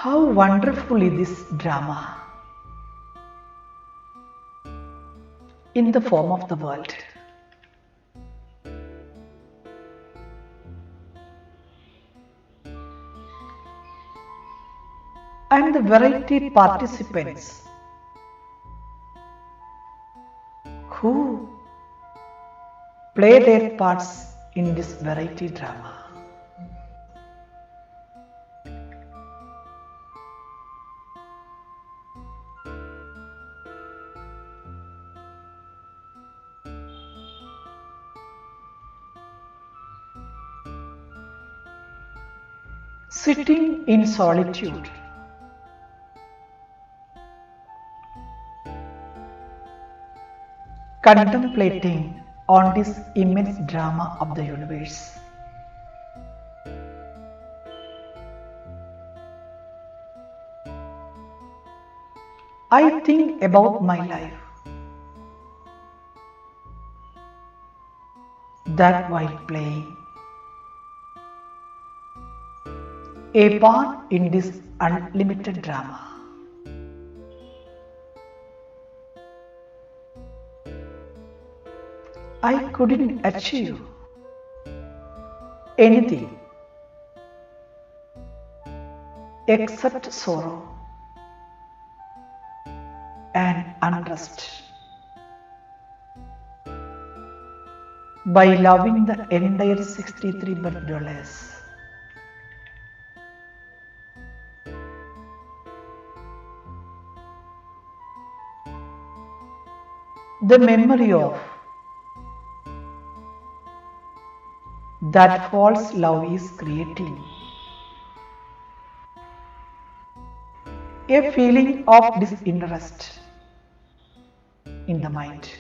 How wonderful is this drama in the form of the world. And the variety participants who play their parts in this variety drama. Sitting in solitude, contemplating on this immense drama of the universe. I think about my life, that while playing a part in this unlimited drama, I couldn't achieve anything except sorrow and unrest. By loving the entire 63 $. The memory of that false love is creating a feeling of disinterest in the mind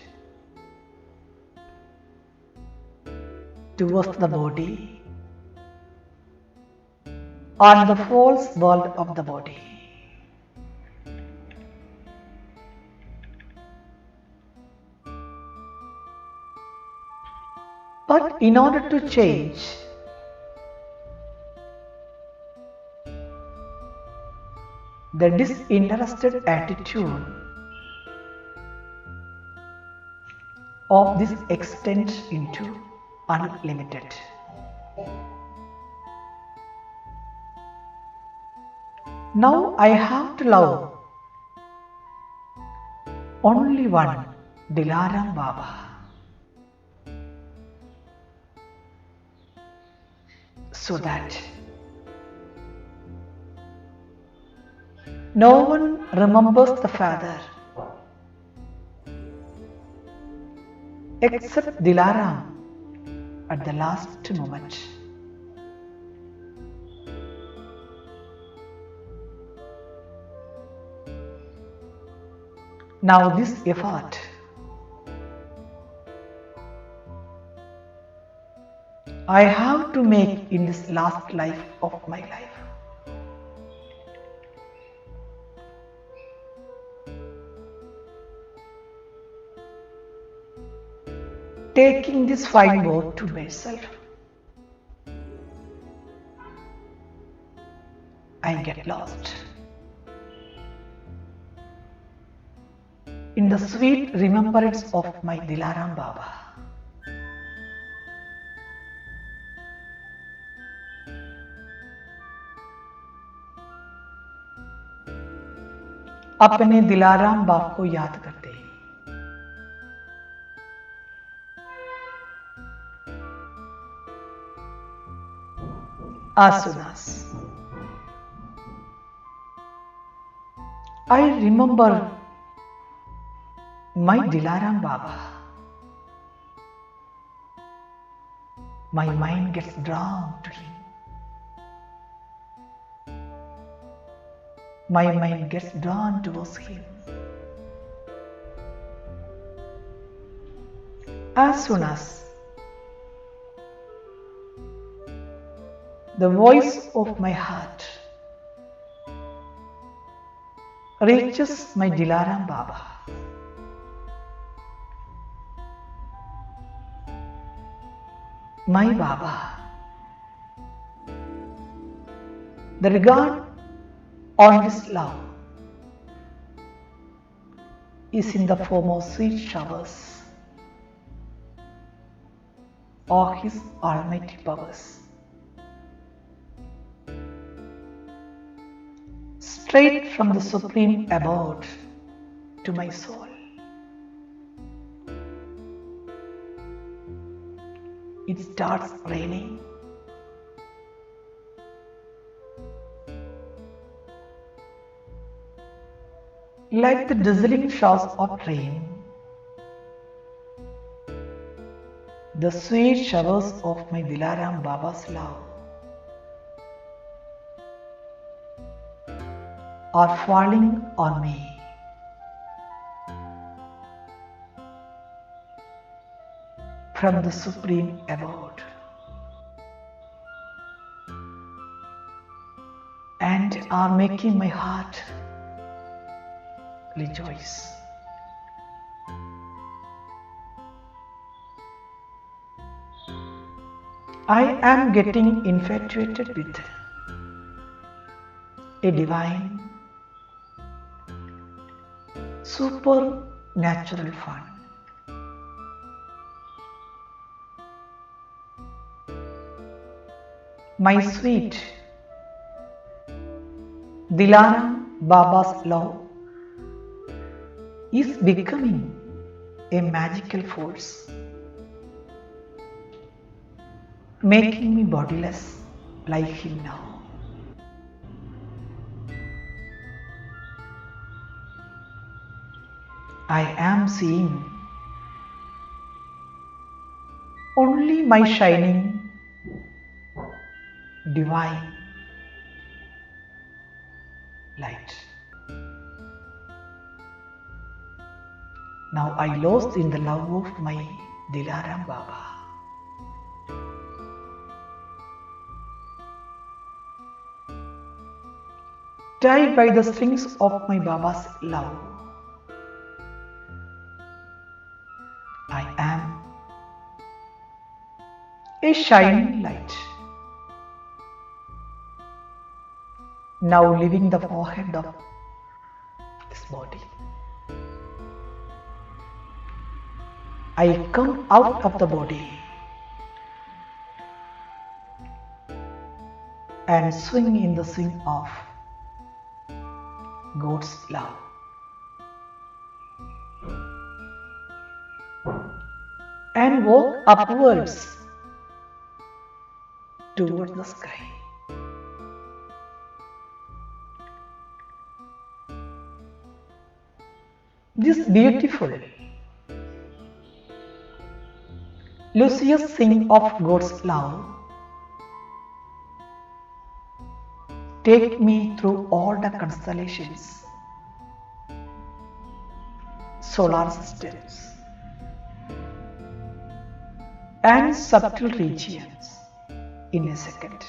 towards the body and the false world of the body. But in order to change the disinterested attitude of this extends into unlimited. Now I have to love only one Dilaram Baba, so that no one remembers the Father except Dilaram at the last moment. Now this effort I have to make in this last life of my life. Taking this fine work to myself, I get lost in the sweet remembrance of my Dilaram Baba. अपने दिलाराम बाप को याद करते हैं। As soon as I remember my Dilaram Baba, my mind gets drawn to him. My mind gets drawn towards him. As soon as the voice of my heart reaches my Dilaram Baba, my Baba, the regard on this love is in the form of sweet showers or His almighty powers. Straight from the supreme abode to my soul. It starts raining. Like the drizzling showers of rain, the sweet showers of my Dilaram Baba's love are falling on me. From the supreme abode, and are making my heart rejoice. I am getting infatuated with a divine, supernatural fun. My sweet Dilaram Baba's love is becoming a magical force, making me bodiless like him now. I am seeing only my shining, divine light. Now I lost in the love of my Dilaram Baba. Tied by the strings of my Baba's love, I am a shining light, now leaving the forehead of this body. I come out of the body and swing in the swing of God's love. And walk upwards towards the sky. This beautiful, luscious sing of God's love take me through all the constellations, solar systems, and subtle regions in a second,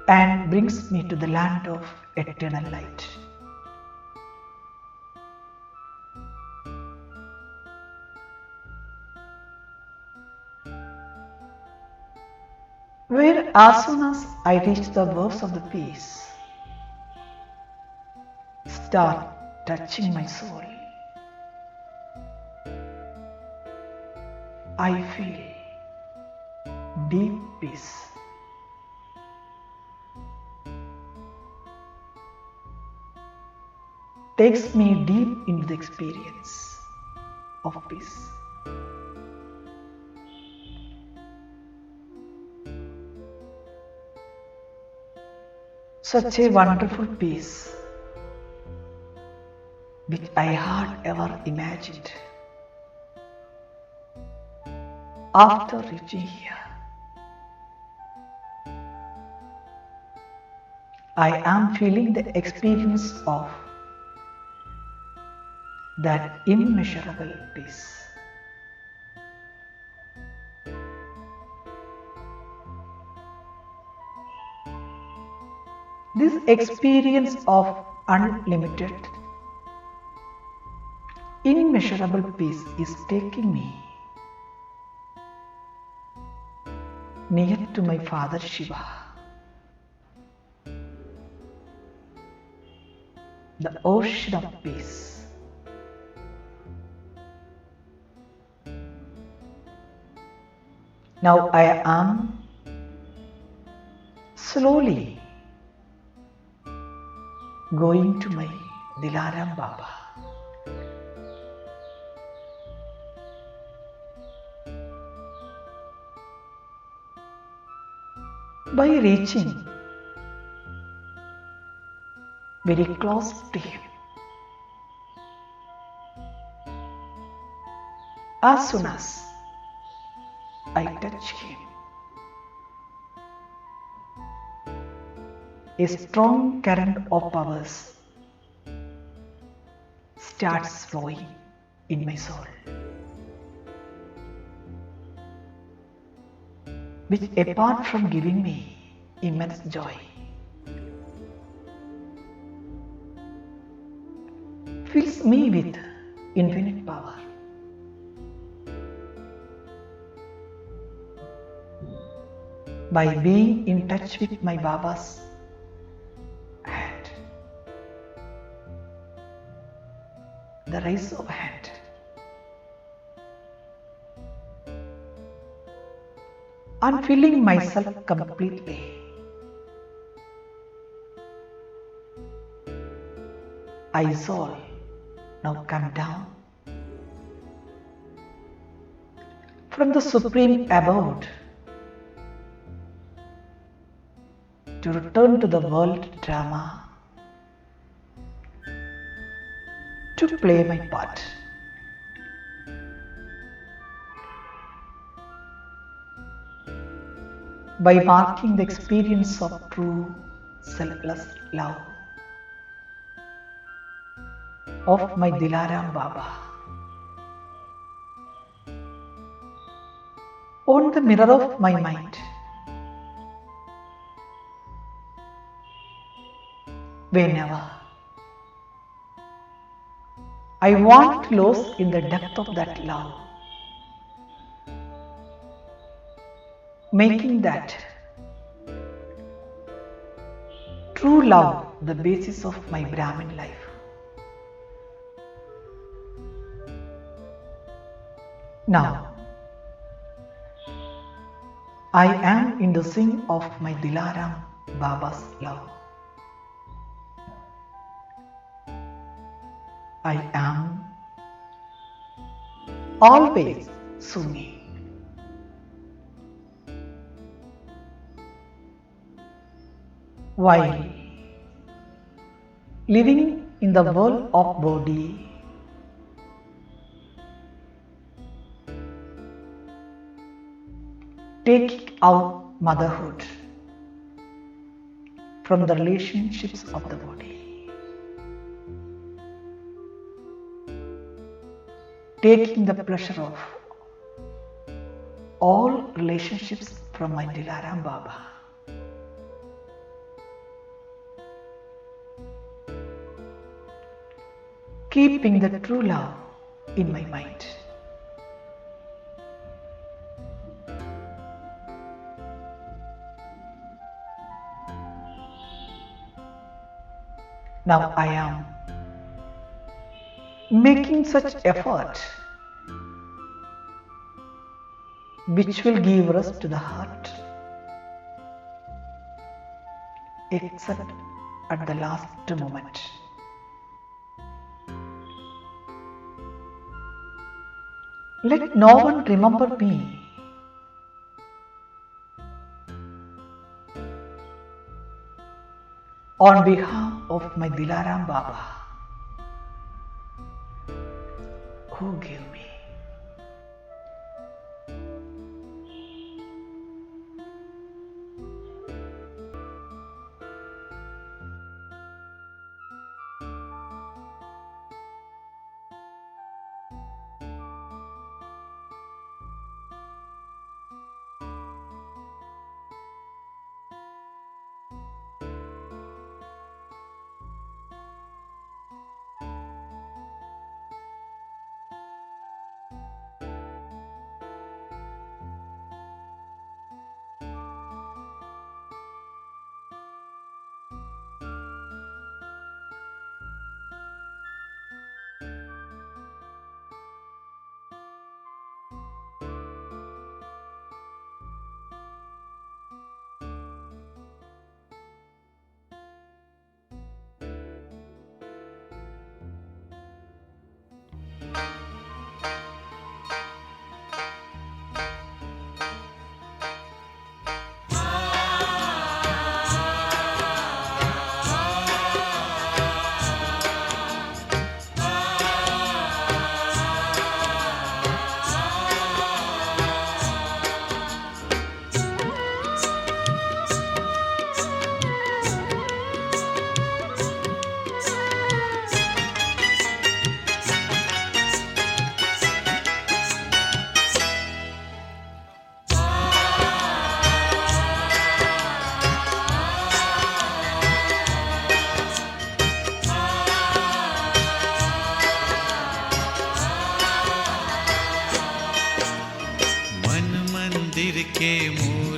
and brings me to the land of eternal light. Where as soon as I reach the verse of the peace, start touching my soul, I feel deep peace. Takes me deep into the experience of peace. Such a wonderful peace which I had ever imagined. After reaching here, I am feeling the experience of that immeasurable peace. This experience of unlimited, immeasurable peace is taking me near to my Father Shiva, the ocean of peace. Now I am slowly going to my Dilaram Baba. By reaching very close to him, as soon as I touch him, a strong current of powers starts flowing in my soul, which apart from giving me immense joy, fills me with infinite power. By being in touch with my Baba's hand, the raise of hand, and filling myself completely, I soul now come down from the supreme abode to return to the world drama to play my part. By marking the experience of true selfless love of my Dilaram Baba on the mirror of my mind, whenever I want to lose in the depth of that love, making that true love the basis of my Brahmin life. Now, I am in the swing of my Dilaram Baba's love. I am always singing. While living in the world of body, taking out motherhood from the relationships of the body, taking the pleasure of all relationships from my Dilaram Baba. Keeping the true love in my mind. Now I am making such effort which will give rest to the heart, except at the last moment. Let no one remember me. On behalf of my Dilaram Baba, who gave me.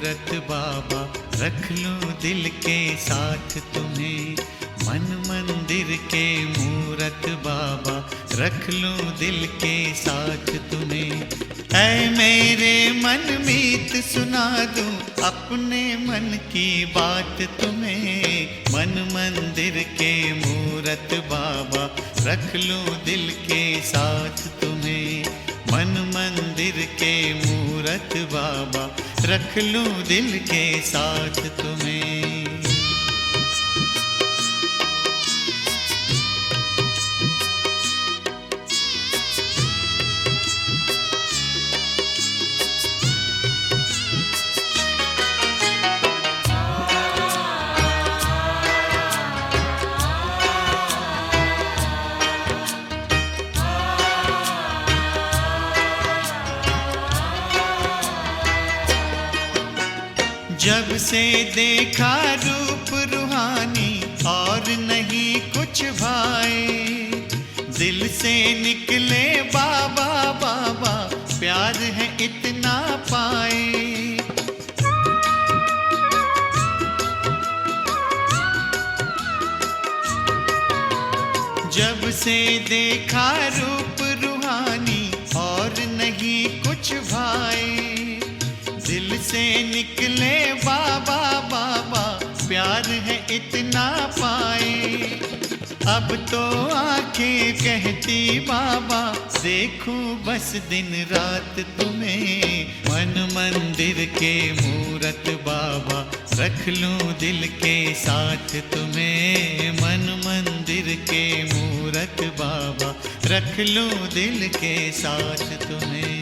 मूरत बाबा, रख लूं दिल के साथ तुम्हें। मन मंदिर के मूरत बाबा, रख लूं दिल के साथ तुम्हें। ऐ मेरे मन मीत सुना दूं अपने मन की बात तुम्हें। मन मंदिर के मूरत बाबा, रख लूं दिल के साथ तुम्हें। मन मंदिर के मूरत बाबा, रख लूं दिल के साथ तुम्हें। जब से देखा रूप रूहानी और नहीं कुछ भाए। दिल से निकले बाबा बाबा, प्यार है इतना पाए। जब से देखा रूप रूहानी और नहीं कुछ भाए। दिल से निकले बाबा बाबा, प्यार है इतना पाए। अब तो आंखें कहती बाबा, देखूं बस दिन रात तुम्हें। मन मंदिर के मूरत बाबा, रख लूं दिल के साथ तुम्हें। मन मंदिर के मूरत बाबा, रख लूं दिल के साथ तुम्हें।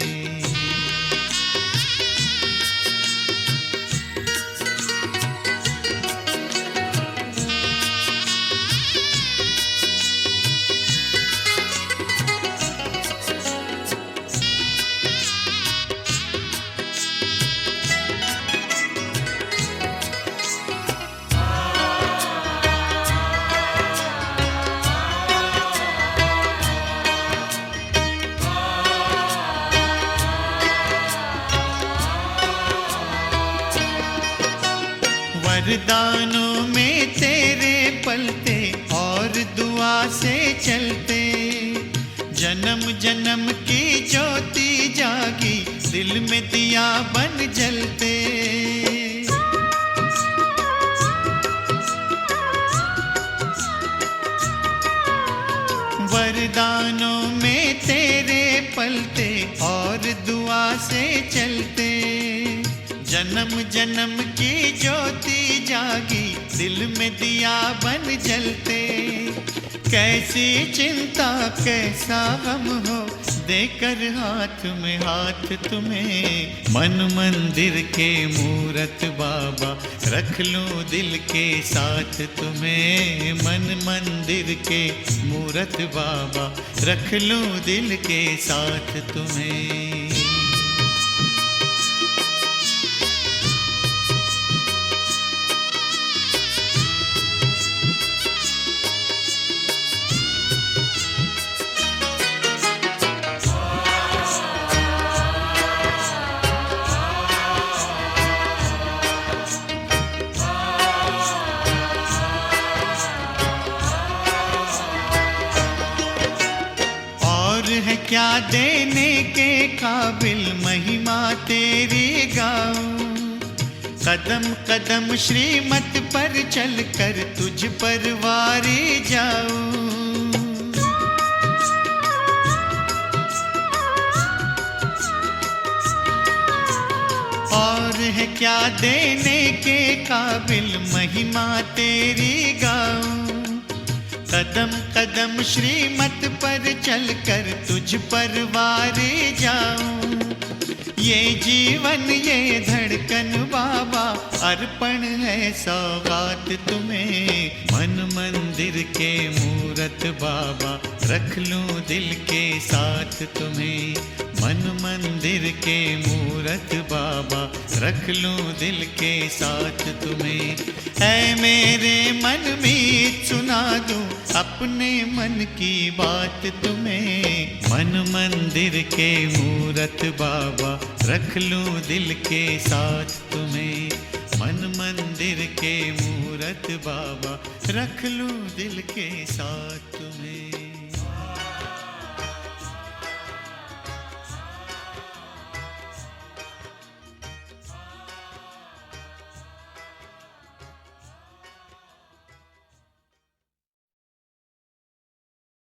वरदानों में तेरे पलते और दुआ से चलते। जन्म जन्म की ज्योति जागी, दिल में दिया बन जलते। वरदानों में तेरे पलते और दुआ से चलते। जन्म जन्म की ज्योति जागी, दिल में दिया बन जलते। कैसी चिंता कैसा गम हो, देकर हाथ में हाथ तुम्हें। मन मंदिर के मूरत बाबा, रख लूं दिल के साथ तुम्हें। मन मंदिर के मूरत बाबा, रख लूं दिल के साथ तुम्हें। है क्या देने के काबिल, महिमा तेरी गाऊं। कदम कदम श्रीमत पर चलकर तुझ पर वारी जाऊं। और है क्या देने के काबिल, महिमा तेरी गाऊं। कदम कदम श्रीमत पर चलकर तुझ पर वारे जाऊं। ये जीवन ये धड़कन बाबा, अर्पण है सौगात तुम्हें। मन मंदिर के मूरत बाबा, रख लूं दिल के साथ तुम्हें। मन मंदिर के मूरत बाबा, रख लूं दिल के साथ तुम्हें। ऐ मेरे मन में सुना दूं अपने मन की बात तुम्हें। मन मंदिर के मूरत बाबा, रख लूं दिल के साथ तुम्हें। मन मंदिर के मूरत बाबा, रख लूं दिल के साथ।